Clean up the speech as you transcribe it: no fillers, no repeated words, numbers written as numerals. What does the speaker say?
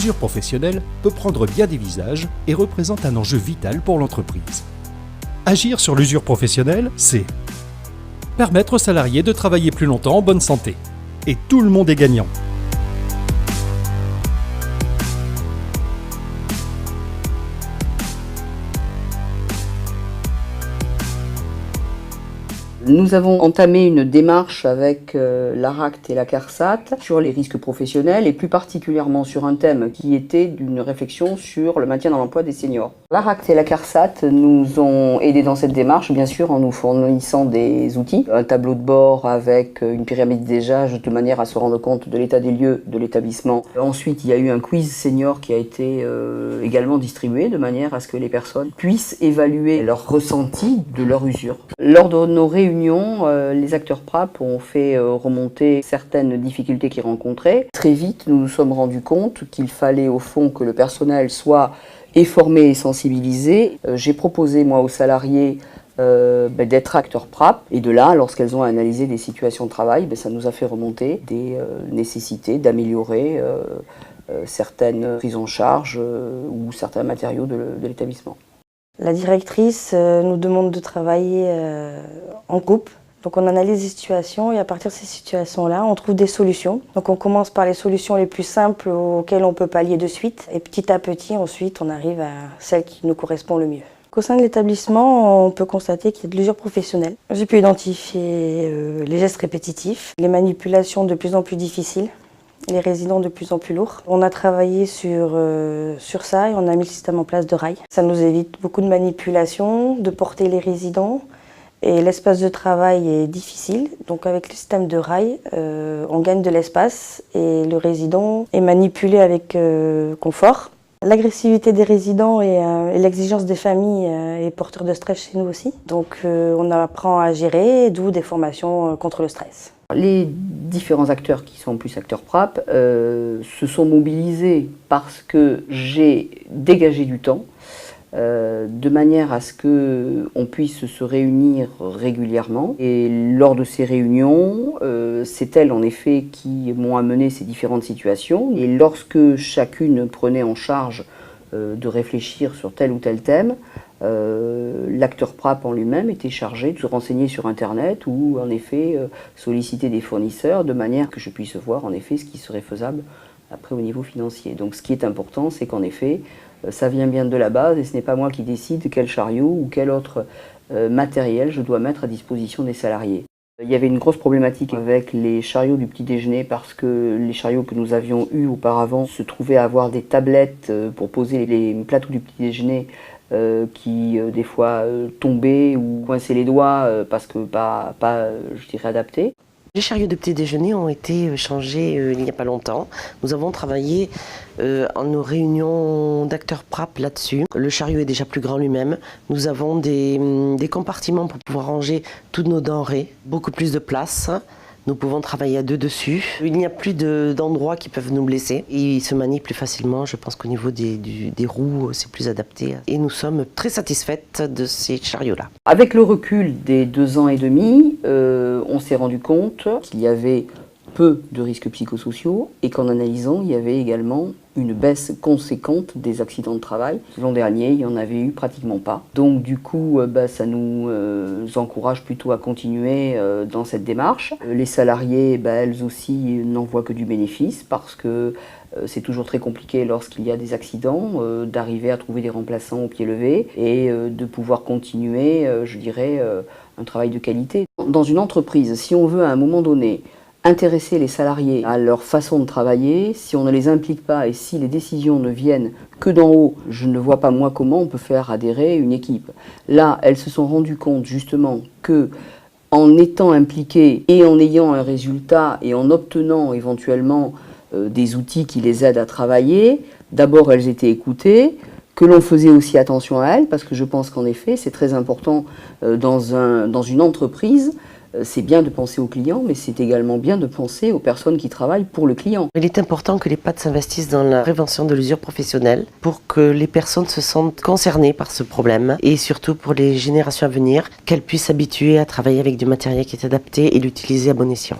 l'usure professionnelle peut prendre bien des visages et représente un enjeu vital pour l'entreprise. Agir sur l'usure professionnelle, c'est permettre aux salariés de travailler plus longtemps en bonne santé. Et tout le monde est gagnant. Nous avons entamé une démarche avec l'ARACT et la CARSAT sur les risques professionnels et plus particulièrement sur un thème qui était d'une réflexion sur le maintien dans l'emploi des seniors. L'ARACT et la CARSAT nous ont aidés dans cette démarche, bien sûr en nous fournissant des outils, un tableau de bord avec une pyramide des âges de manière à se rendre compte de l'état des lieux de l'établissement. Ensuite, il y a eu un quiz senior qui a été également distribué de manière à ce que les personnes puissent évaluer leur ressenti de leur usure. Lors de nos réunions, les acteurs PRAP ont fait remonter certaines difficultés qu'ils rencontraient. Très vite, nous nous sommes rendus compte qu'il fallait au fond que le personnel soit formé et sensibilisé. J'ai proposé moi aux salariés d'être acteurs PRAP et de là, lorsqu'elles ont analysé des situations de travail, ça nous a fait remonter des nécessités d'améliorer certaines prises en charge ou certains matériaux de l'établissement. La directrice nous demande de travailler en groupe. Donc on analyse les situations et à partir de ces situations-là, on trouve des solutions. Donc on commence par les solutions les plus simples auxquelles on peut pallier de suite. Et petit à petit, ensuite, on arrive à celle qui nous correspond le mieux. Au sein de l'établissement, on peut constater qu'il y a de l'usure professionnelle. J'ai pu identifier les gestes répétitifs, les manipulations de plus en plus difficiles, les résidents de plus en plus lourds. On a travaillé sur ça et on a mis le système en place de rails. Ça nous évite beaucoup de manipulations, de porter les résidents. Et l'espace de travail est difficile, donc avec le système de rails, on gagne de l'espace et le résident est manipulé avec confort. L'agressivité des résidents et l'exigence des familles est porteur de stress chez nous aussi. Donc on apprend à gérer, d'où des formations contre le stress. Les différents acteurs qui sont plus acteurs PRAP se sont mobilisés parce que j'ai dégagé du temps de manière à ce qu'on puisse se réunir régulièrement. Et lors de ces réunions, c'est elles en effet qui m'ont amené ces différentes situations. Et lorsque chacune prenait en charge de réfléchir sur tel ou tel thème, l'acteur PRAP en lui-même était chargé de se renseigner sur Internet ou en effet solliciter des fournisseurs de manière que je puisse voir en effet ce qui serait faisable après au niveau financier. Donc ce qui est important, c'est qu'en effet, ça vient bien de la base et ce n'est pas moi qui décide quel chariot ou quel autre matériel je dois mettre à disposition des salariés. Il y avait une grosse problématique avec les chariots du petit déjeuner parce que les chariots que nous avions eus auparavant se trouvaient à avoir des tablettes pour poser les plateaux du petit déjeuner qui des fois tombaient ou coinçaient les doigts parce que pas je dirais adaptés. Les chariots de petit déjeuner ont été changés il n'y a pas longtemps. Nous avons travaillé en nos réunions d'acteurs PRAP là-dessus. Le chariot est déjà plus grand lui-même. Nous avons des compartiments pour pouvoir ranger toutes nos denrées, beaucoup plus de place. Nous pouvons travailler à deux dessus. Il n'y a plus d'endroits qui peuvent nous blesser. Il se manie plus facilement. Je pense qu'au niveau des roues, c'est plus adapté. Et nous sommes très satisfaites de ces chariots-là. Avec le recul des 2 ans et demi, on s'est rendu compte qu'il y avait peu de risques psychosociaux et qu'en analysant, il y avait également une baisse conséquente des accidents de travail. L'an dernier, il n'y en avait eu pratiquement pas. Donc du coup, ça nous encourage plutôt à continuer dans cette démarche. Les salariés, elles aussi, n'en voient que du bénéfice parce que c'est toujours très compliqué lorsqu'il y a des accidents d'arriver à trouver des remplaçants au pied levé et de pouvoir continuer, je dirais, un travail de qualité. Dans une entreprise, si on veut à un moment donné intéresser les salariés à leur façon de travailler, si on ne les implique pas et si les décisions ne viennent que d'en haut, je ne vois pas moi comment on peut faire adhérer une équipe. Là, elles se sont rendues compte justement que en étant impliquées et en ayant un résultat et en obtenant éventuellement des outils qui les aident à travailler, d'abord elles étaient écoutées, que l'on faisait aussi attention à elles, parce que je pense qu'en effet c'est très important dans une entreprise. C'est bien de penser aux clients, mais c'est également bien de penser aux personnes qui travaillent pour le client. Il est important que les PAD s'investissent dans la prévention de l'usure professionnelle pour que les personnes se sentent concernées par ce problème et surtout pour les générations à venir, qu'elles puissent s'habituer à travailler avec du matériel qui est adapté et l'utiliser à bon escient.